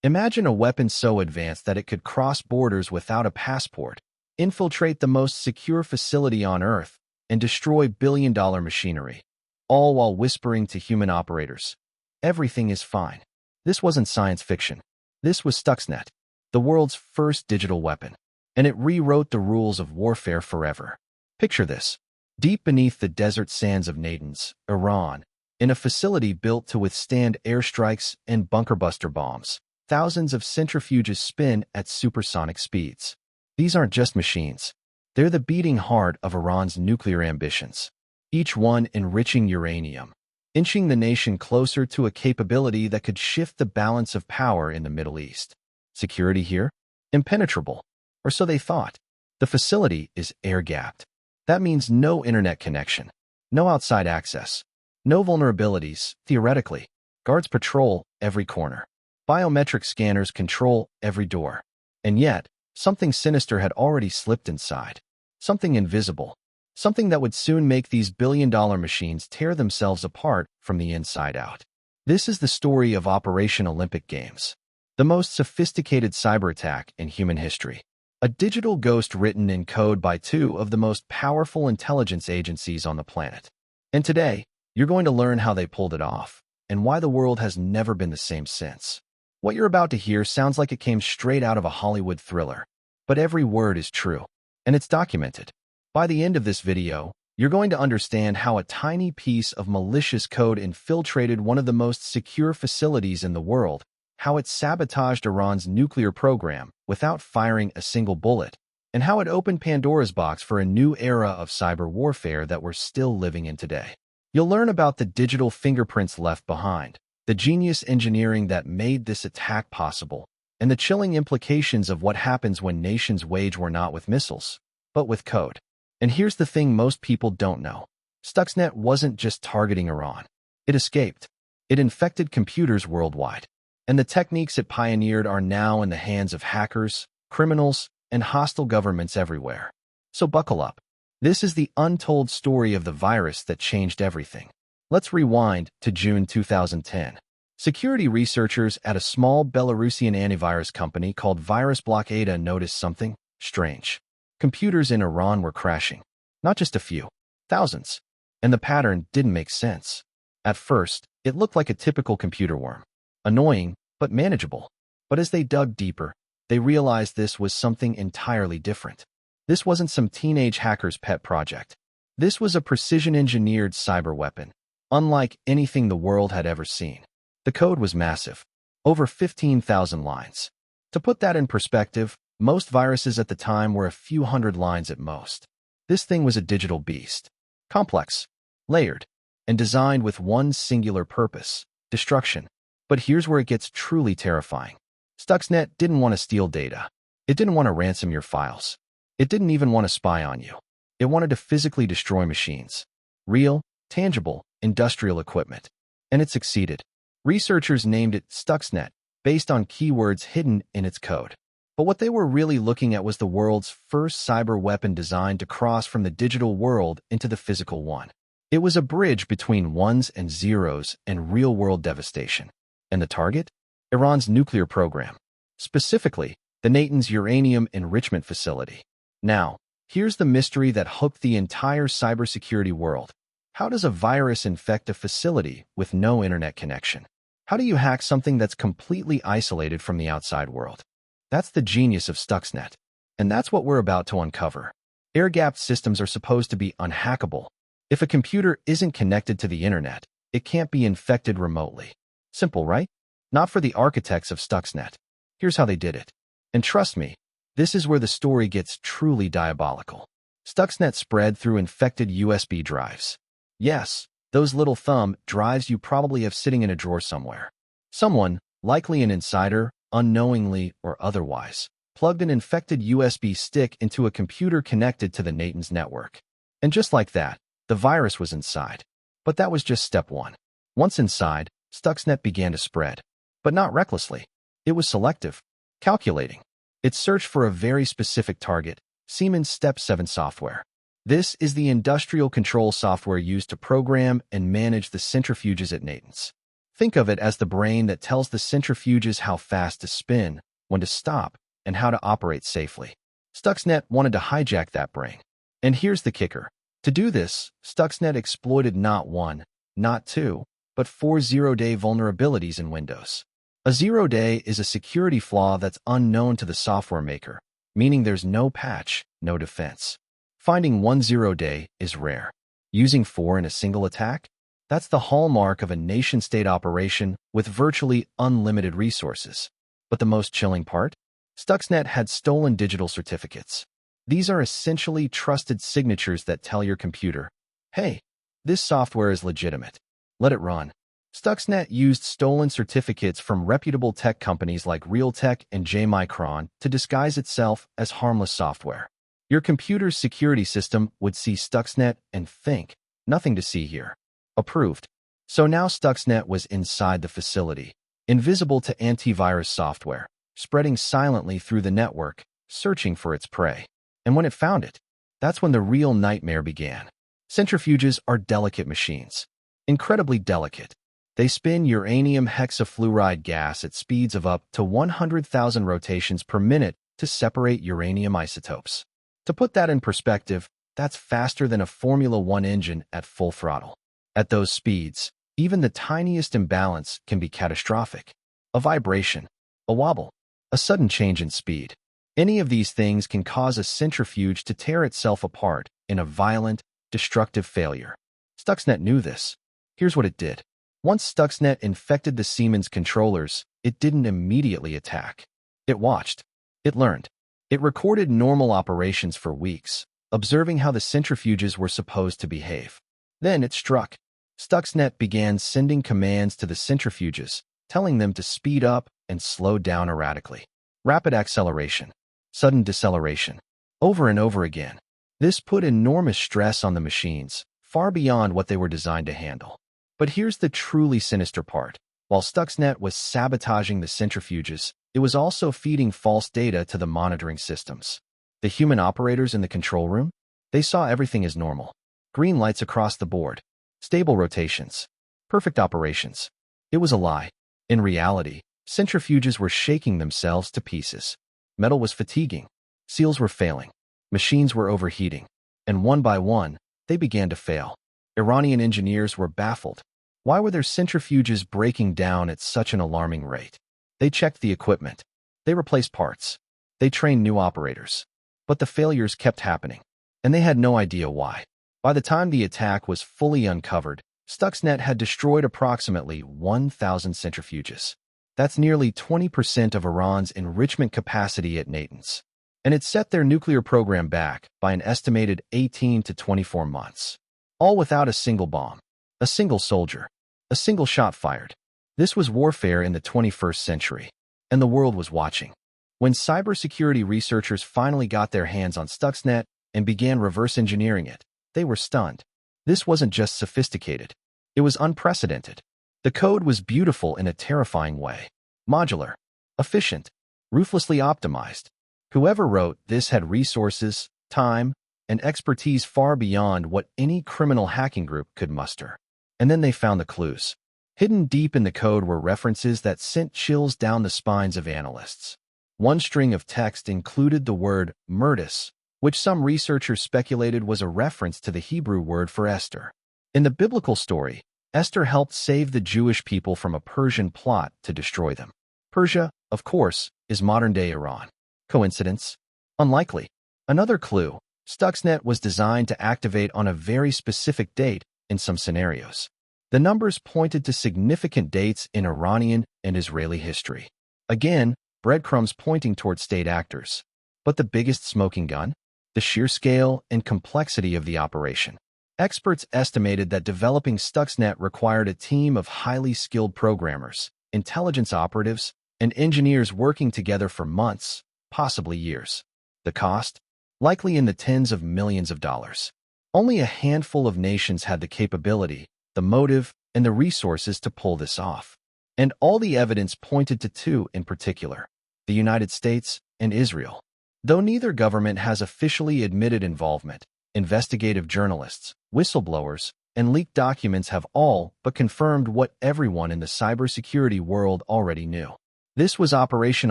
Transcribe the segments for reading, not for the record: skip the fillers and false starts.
Imagine a weapon so advanced that it could cross borders without a passport, infiltrate the most secure facility on Earth, and destroy billion-dollar machinery, all while whispering to human operators, "Everything is fine." This wasn't science fiction. This was Stuxnet, the world's first digital weapon, and it rewrote the rules of warfare forever. Picture this. Deep beneath the desert sands of Natanz, Iran, in a facility built to withstand airstrikes and bunker-buster bombs, thousands of centrifuges spin at supersonic speeds. These aren't just machines. They're the beating heart of Iran's nuclear ambitions, each one enriching uranium, inching the nation closer to a capability that could shift the balance of power in the Middle East. Security here? Impenetrable. Or so they thought. The facility is air-gapped. That means no internet connection, no outside access, no vulnerabilities, theoretically. Guards patrol every corner. Biometric scanners control every door. And yet, something sinister had already slipped inside. Something invisible. Something that would soon make these billion-dollar machines tear themselves apart from the inside out. This is the story of Operation Olympic Games, the most sophisticated cyberattack in human history. A digital ghost written in code by two of the most powerful intelligence agencies on the planet. And today, you're going to learn how they pulled it off, and why the world has never been the same since. What you're about to hear sounds like it came straight out of a Hollywood thriller, but every word is true, and it's documented. By the end of this video, you're going to understand how a tiny piece of malicious code infiltrated one of the most secure facilities in the world, how it sabotaged Iran's nuclear program without firing a single bullet, and how it opened Pandora's box for a new era of cyber warfare that we're still living in today. You'll learn about the digital fingerprints left behind, the genius engineering that made this attack possible, and the chilling implications of what happens when nations wage war not with missiles, but with code. And here's the thing most people don't know. Stuxnet wasn't just targeting Iran. It escaped. It infected computers worldwide. And the techniques it pioneered are now in the hands of hackers, criminals, and hostile governments everywhere. So buckle up. This is the untold story of the virus that changed everything. Let's rewind to June 2010. Security researchers at a small Belarusian antivirus company called Virus Blockade noticed something strange. Computers in Iran were crashing. Not just a few, thousands. And the pattern didn't make sense. At first, it looked like a typical computer worm. Annoying, but manageable. But as they dug deeper, they realized this was something entirely different. This wasn't some teenage hacker's pet project. This was a precision-engineered cyber weapon, unlike anything the world had ever seen. The code was massive, over 15,000 lines. To put that in perspective, most viruses at the time were a few hundred lines at most. This thing was a digital beast. Complex, layered, and designed with one singular purpose: destruction. But here's where it gets truly terrifying. Stuxnet didn't want to steal data. It didn't want to ransom your files. It didn't even want to spy on you. It wanted to physically destroy machines. Real, tangible, industrial equipment. And it succeeded. Researchers named it Stuxnet, based on keywords hidden in its code. But what they were really looking at was the world's first cyber weapon designed to cross from the digital world into the physical one. It was a bridge between ones and zeros and real-world devastation. And the target? Iran's nuclear program. Specifically, the Natanz uranium enrichment facility. Now, here's the mystery that hooked the entire cybersecurity world. How does a virus infect a facility with no internet connection? How do you hack something that's completely isolated from the outside world? That's the genius of Stuxnet. And that's what we're about to uncover. Air-gapped systems are supposed to be unhackable. If a computer isn't connected to the internet, it can't be infected remotely. Simple, right? Not for the architects of Stuxnet. Here's how they did it. And trust me, this is where the story gets truly diabolical. Stuxnet spread through infected USB drives. Yes, those little thumb drives you probably have sitting in a drawer somewhere. Someone, likely an insider, unknowingly or otherwise, plugged an infected USB stick into a computer connected to the Natanz network. And just like that, the virus was inside. But that was just step one. Once inside, Stuxnet began to spread. But not recklessly. It was selective, calculating. It searched for a very specific target, Siemens Step 7 software. This is the industrial control software used to program and manage the centrifuges at Natanz. Think of it as the brain that tells the centrifuges how fast to spin, when to stop, and how to operate safely. Stuxnet wanted to hijack that brain. And here's the kicker. To do this, Stuxnet exploited not one, not two, but 4 zero-day vulnerabilities in Windows. A zero-day is a security flaw that's unknown to the software maker, meaning there's no patch, no defense. Finding one zero-day is rare. Using 4 in a single attack? That's the hallmark of a nation-state operation with virtually unlimited resources. But the most chilling part? Stuxnet had stolen digital certificates. These are essentially trusted signatures that tell your computer, hey, this software is legitimate. Let it run. Stuxnet used stolen certificates from reputable tech companies like Realtek and J-Micron to disguise itself as harmless software. Your computer's security system would see Stuxnet and think, nothing to see here. Approved. So now Stuxnet was inside the facility, invisible to antivirus software, spreading silently through the network, searching for its prey. And when it found it, that's when the real nightmare began. Centrifuges are delicate machines. Incredibly delicate. They spin uranium hexafluoride gas at speeds of up to 100,000 rotations per minute to separate uranium isotopes. To put that in perspective, that's faster than a Formula One engine at full throttle. At those speeds, even the tiniest imbalance can be catastrophic. A vibration, a wobble, a sudden change in speed. Any of these things can cause a centrifuge to tear itself apart in a violent, destructive failure. Stuxnet knew this. Here's what it did. Once Stuxnet infected the Siemens controllers, it didn't immediately attack. It watched. It learned. It recorded normal operations for weeks, observing how the centrifuges were supposed to behave. Then it struck. Stuxnet began sending commands to the centrifuges, telling them to speed up and slow down erratically. Rapid acceleration. Sudden deceleration. Over and over again. This put enormous stress on the machines, far beyond what they were designed to handle. But here's the truly sinister part. While Stuxnet was sabotaging the centrifuges, it was also feeding false data to the monitoring systems. The human operators in the control room? They saw everything as normal. Green lights across the board. Stable rotations. Perfect operations. It was a lie. In reality, centrifuges were shaking themselves to pieces. Metal was fatiguing. Seals were failing. Machines were overheating. And one by one, they began to fail. Iranian engineers were baffled. Why were their centrifuges breaking down at such an alarming rate? They checked the equipment. They replaced parts. They trained new operators. But the failures kept happening, and they had no idea why. By the time the attack was fully uncovered, Stuxnet had destroyed approximately 1,000 centrifuges. That's nearly 20% of Iran's enrichment capacity at Natanz. And it set their nuclear program back by an estimated 18 to 24 months. All without a single bomb. A single soldier. A single shot fired. This was warfare in the 21st century. And the world was watching. When cybersecurity researchers finally got their hands on Stuxnet and began reverse engineering it, they were stunned. This wasn't just sophisticated. It was unprecedented. The code was beautiful in a terrifying way. Modular. Efficient. Ruthlessly optimized. Whoever wrote this had resources, time, and expertise far beyond what any criminal hacking group could muster. And then they found the clues. Hidden deep in the code were references that sent chills down the spines of analysts. One string of text included the word murtis, which some researchers speculated was a reference to the Hebrew word for Esther. In the biblical story, Esther helped save the Jewish people from a Persian plot to destroy them. Persia, of course, is modern-day Iran. Coincidence? Unlikely. Another clue. Stuxnet was designed to activate on a very specific date in some scenarios. The numbers pointed to significant dates in Iranian and Israeli history. Again, breadcrumbs pointing toward state actors. But the biggest smoking gun? The sheer scale and complexity of the operation. Experts estimated that developing Stuxnet required a team of highly skilled programmers, intelligence operatives, and engineers working together for months, possibly years. The cost? Likely in the tens of millions of dollars. Only a handful of nations had the capability, the motive, and the resources to pull this off. And all the evidence pointed to two in particular, the United States and Israel. Though neither government has officially admitted involvement, investigative journalists, whistleblowers, and leaked documents have all but confirmed what everyone in the cybersecurity world already knew. This was Operation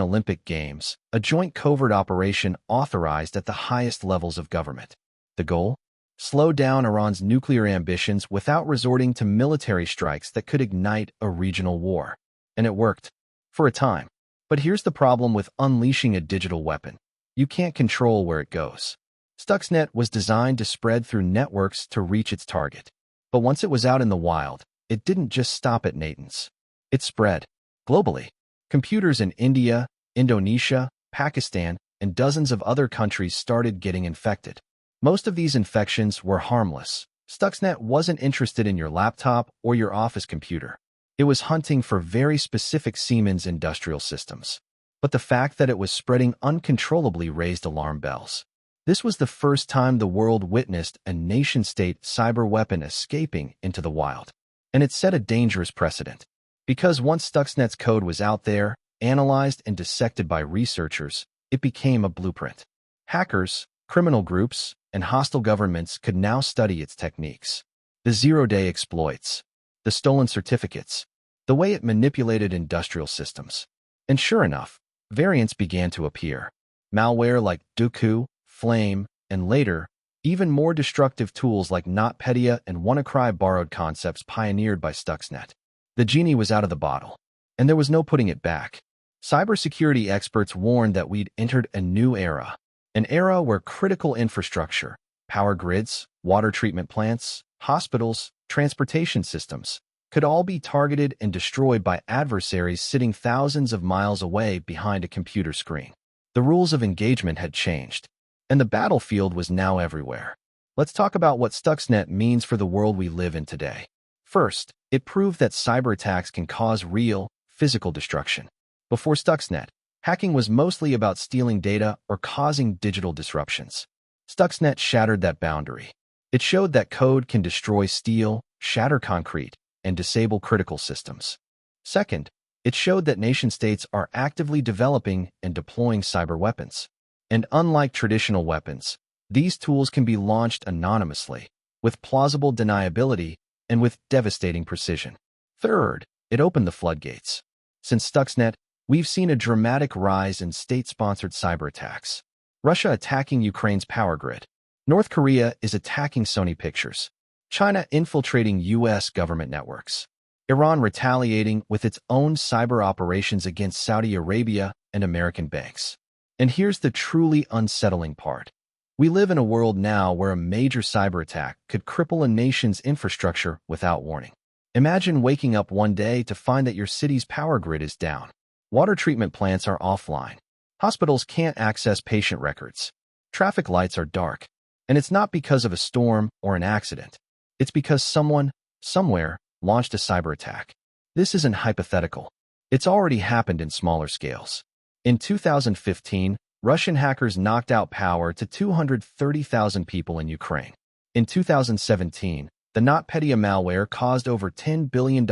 Olympic Games, a joint covert operation authorized at the highest levels of government. The goal? Slow down Iran's nuclear ambitions without resorting to military strikes that could ignite a regional war. And it worked. For a time. But here's the problem with unleashing a digital weapon. You can't control where it goes. Stuxnet was designed to spread through networks to reach its target. But once it was out in the wild, it didn't just stop at Natanz. It spread. Globally. Computers in India, Indonesia, Pakistan, and dozens of other countries started getting infected. Most of these infections were harmless. Stuxnet wasn't interested in your laptop or your office computer. It was hunting for very specific Siemens industrial systems. But the fact that it was spreading uncontrollably raised alarm bells. This was the first time the world witnessed a nation-state cyber weapon escaping into the wild. And it set a dangerous precedent. Because once Stuxnet's code was out there, analyzed and dissected by researchers, it became a blueprint. Hackers, criminal groups, and hostile governments could now study its techniques. The zero-day exploits, the stolen certificates, the way it manipulated industrial systems. And sure enough, variants began to appear. Malware like Duku, Flame, and later, even more destructive tools like NotPetya and WannaCry borrowed concepts pioneered by Stuxnet. The genie was out of the bottle, and there was no putting it back. Cybersecurity experts warned that we'd entered a new era, an era where critical infrastructure, power grids, water treatment plants, hospitals, transportation systems, could all be targeted and destroyed by adversaries sitting thousands of miles away behind a computer screen. The rules of engagement had changed, and the battlefield was now everywhere. Let's talk about what Stuxnet means for the world we live in today. First, it proved that cyberattacks can cause real, physical destruction. Before Stuxnet, hacking was mostly about stealing data or causing digital disruptions. Stuxnet shattered that boundary. It showed that code can destroy steel, shatter concrete, and disable critical systems. Second, it showed that nation-states are actively developing and deploying cyber weapons. And unlike traditional weapons, these tools can be launched anonymously, with plausible deniability, and with devastating precision. Third, it opened the floodgates. Since Stuxnet, we've seen a dramatic rise in state-sponsored cyberattacks. Russia attacking Ukraine's power grid. North Korea is attacking Sony Pictures. China infiltrating U.S. government networks. Iran retaliating with its own cyber operations against Saudi Arabia and American banks. And here's the truly unsettling part. We live in a world now where a major cyber attack could cripple a nation's infrastructure without warning. Imagine waking up one day to find that your city's power grid is down. Water treatment plants are offline. Hospitals can't access patient records. Traffic lights are dark. And it's not because of a storm or an accident. It's because someone, somewhere, launched a cyber attack. This isn't hypothetical. It's already happened in smaller scales. In 2015, Russian hackers knocked out power to 230,000 people in Ukraine. In 2017, the NotPetya malware caused over $10 billion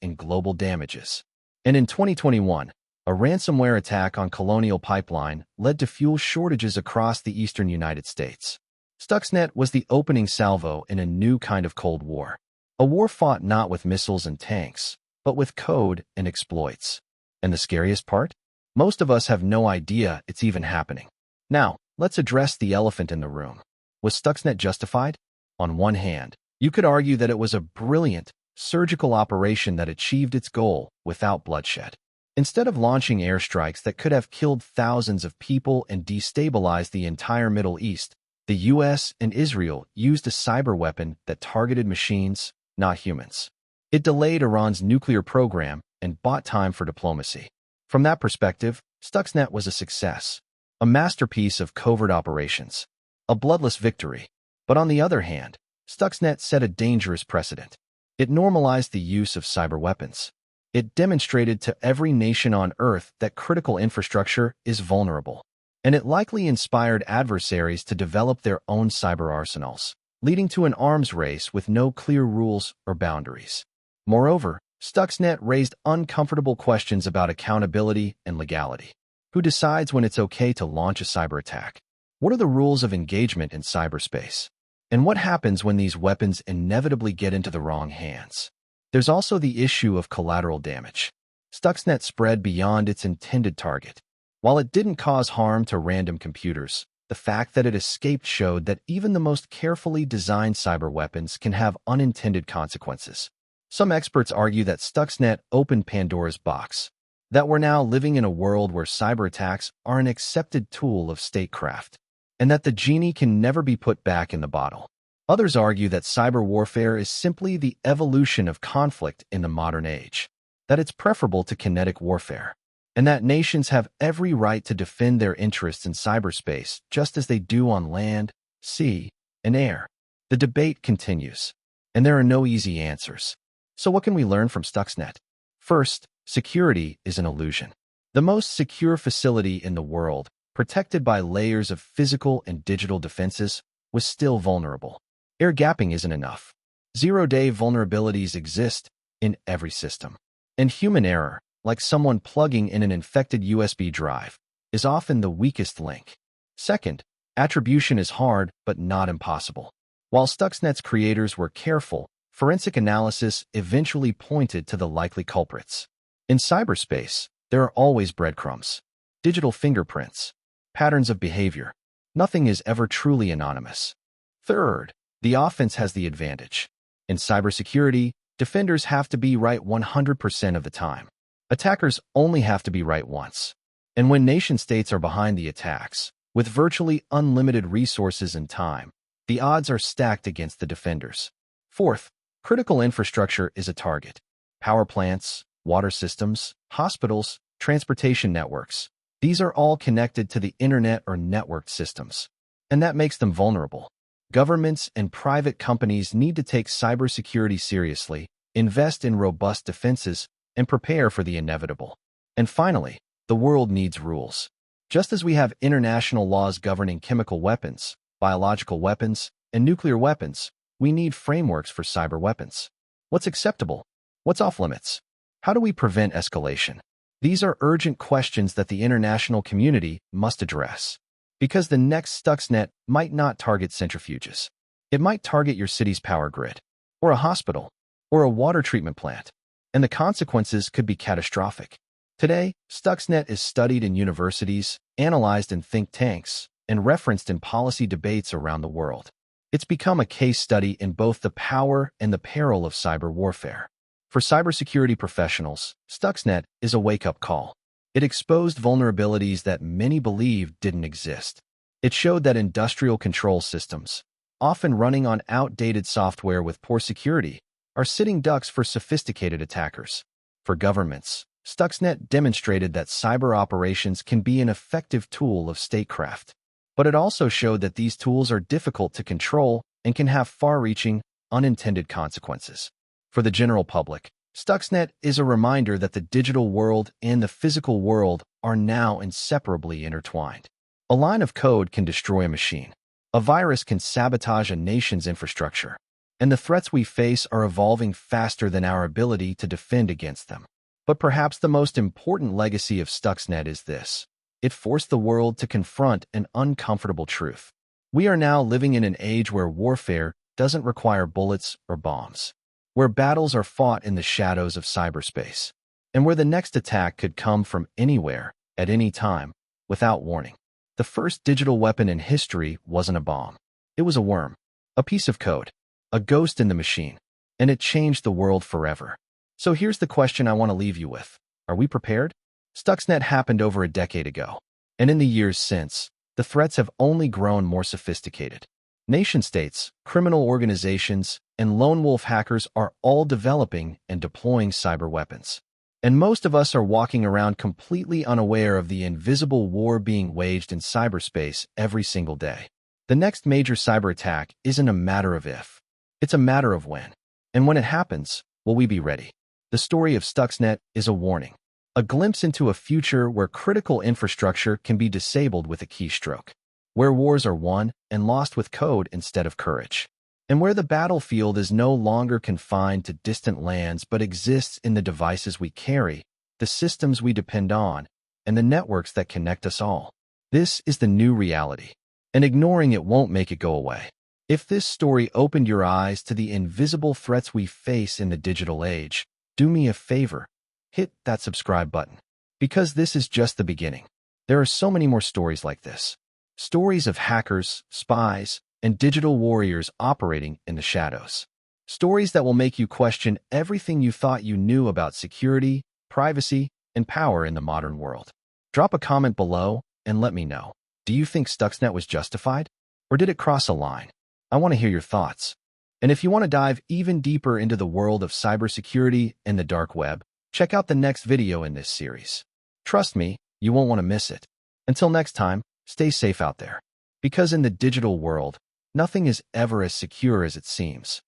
in global damages. And in 2021, a ransomware attack on Colonial Pipeline led to fuel shortages across the eastern United States. Stuxnet was the opening salvo in a new kind of Cold War. A war fought not with missiles and tanks, but with code and exploits. And the scariest part? Most of us have no idea it's even happening. Now, let's address the elephant in the room. Was Stuxnet justified? On one hand, you could argue that it was a brilliant, surgical operation that achieved its goal without bloodshed. Instead of launching airstrikes that could have killed thousands of people and destabilized the entire Middle East, the US and Israel used a cyber weapon that targeted machines, not humans. It delayed Iran's nuclear program and bought time for diplomacy. From that perspective, Stuxnet was a success, a masterpiece of covert operations, a bloodless victory. But on the other hand, Stuxnet set a dangerous precedent. It normalized the use of cyber weapons. It demonstrated to every nation on Earth that critical infrastructure is vulnerable. And it likely inspired adversaries to develop their own cyber arsenals, leading to an arms race with no clear rules or boundaries. Moreover, Stuxnet raised uncomfortable questions about accountability and legality. Who decides when it's okay to launch a cyber attack? What are the rules of engagement in cyberspace? And what happens when these weapons inevitably get into the wrong hands? There's also the issue of collateral damage. Stuxnet spread beyond its intended target. While it didn't cause harm to random computers, the fact that it escaped showed that even the most carefully designed cyber weapons can have unintended consequences. Some experts argue that Stuxnet opened Pandora's box, that we're now living in a world where cyberattacks are an accepted tool of statecraft, and that the genie can never be put back in the bottle. Others argue that cyber warfare is simply the evolution of conflict in the modern age, that it's preferable to kinetic warfare, and that nations have every right to defend their interests in cyberspace just as they do on land, sea, and air. The debate continues, and there are no easy answers. So what can we learn from Stuxnet? First, security is an illusion. The most secure facility in the world, protected by layers of physical and digital defenses, was still vulnerable. Air gapping isn't enough. Zero-day vulnerabilities exist in every system. And human error, like someone plugging in an infected USB drive, is often the weakest link. Second, attribution is hard but not impossible. While Stuxnet's creators were careful, forensic analysis eventually pointed to the likely culprits. In cyberspace, there are always breadcrumbs, digital fingerprints, patterns of behavior. Nothing is ever truly anonymous. Third, the offense has the advantage. In cybersecurity, defenders have to be right 100% of the time. Attackers only have to be right once. And when nation-states are behind the attacks, with virtually unlimited resources and time, the odds are stacked against the defenders. Fourth, critical infrastructure is a target. Power plants, water systems, hospitals, transportation networks. These are all connected to the internet or networked systems, and that makes them vulnerable. Governments and private companies need to take cybersecurity seriously, invest in robust defenses, and prepare for the inevitable. And finally, the world needs rules. Just as we have international laws governing chemical weapons, biological weapons, and nuclear weapons, we need frameworks for cyber weapons. What's acceptable? What's off-limits? How do we prevent escalation? These are urgent questions that the international community must address. Because the next Stuxnet might not target centrifuges. It might target your city's power grid, or a hospital, or a water treatment plant, and the consequences could be catastrophic. Today, Stuxnet is studied in universities, analyzed in think tanks, and referenced in policy debates around the world. It's become a case study in both the power and the peril of cyber warfare. For cybersecurity professionals, Stuxnet is a wake-up call. It exposed vulnerabilities that many believed didn't exist. It showed that industrial control systems, often running on outdated software with poor security, are sitting ducks for sophisticated attackers. For governments, Stuxnet demonstrated that cyber operations can be an effective tool of statecraft. But it also showed that these tools are difficult to control and can have far-reaching, unintended consequences. For the general public, Stuxnet is a reminder that the digital world and the physical world are now inseparably intertwined. A line of code can destroy a machine. A virus can sabotage a nation's infrastructure. And the threats we face are evolving faster than our ability to defend against them. But perhaps the most important legacy of Stuxnet is this. It forced the world to confront an uncomfortable truth. We are now living in an age where warfare doesn't require bullets or bombs, where battles are fought in the shadows of cyberspace, and where the next attack could come from anywhere, at any time, without warning. The first digital weapon in history wasn't a bomb. It was a worm, a piece of code, a ghost in the machine, and it changed the world forever. So here's the question I want to leave you with. Are we prepared? Stuxnet happened over a decade ago, and in the years since, the threats have only grown more sophisticated. Nation-states, criminal organizations, and lone wolf hackers are all developing and deploying cyber weapons. And most of us are walking around completely unaware of the invisible war being waged in cyberspace every single day. The next major cyber attack isn't a matter of if. It's a matter of when. And when it happens, will we be ready? The story of Stuxnet is a warning. A glimpse into a future where critical infrastructure can be disabled with a keystroke, where wars are won and lost with code instead of courage, and where the battlefield is no longer confined to distant lands but exists in the devices we carry, the systems we depend on, and the networks that connect us all. This is the new reality, and ignoring it won't make it go away. If this story opened your eyes to the invisible threats we face in the digital age, do me a favor, hit that subscribe button. Because this is just the beginning. There are so many more stories like this. Stories of hackers, spies, and digital warriors operating in the shadows. Stories that will make you question everything you thought you knew about security, privacy, and power in the modern world. Drop a comment below and let me know. Do you think Stuxnet was justified? Or did it cross a line? I want to hear your thoughts. And if you want to dive even deeper into the world of cybersecurity and the dark web, check out the next video in this series. Trust me, you won't want to miss it. Until next time, stay safe out there. Because in the digital world, nothing is ever as secure as it seems.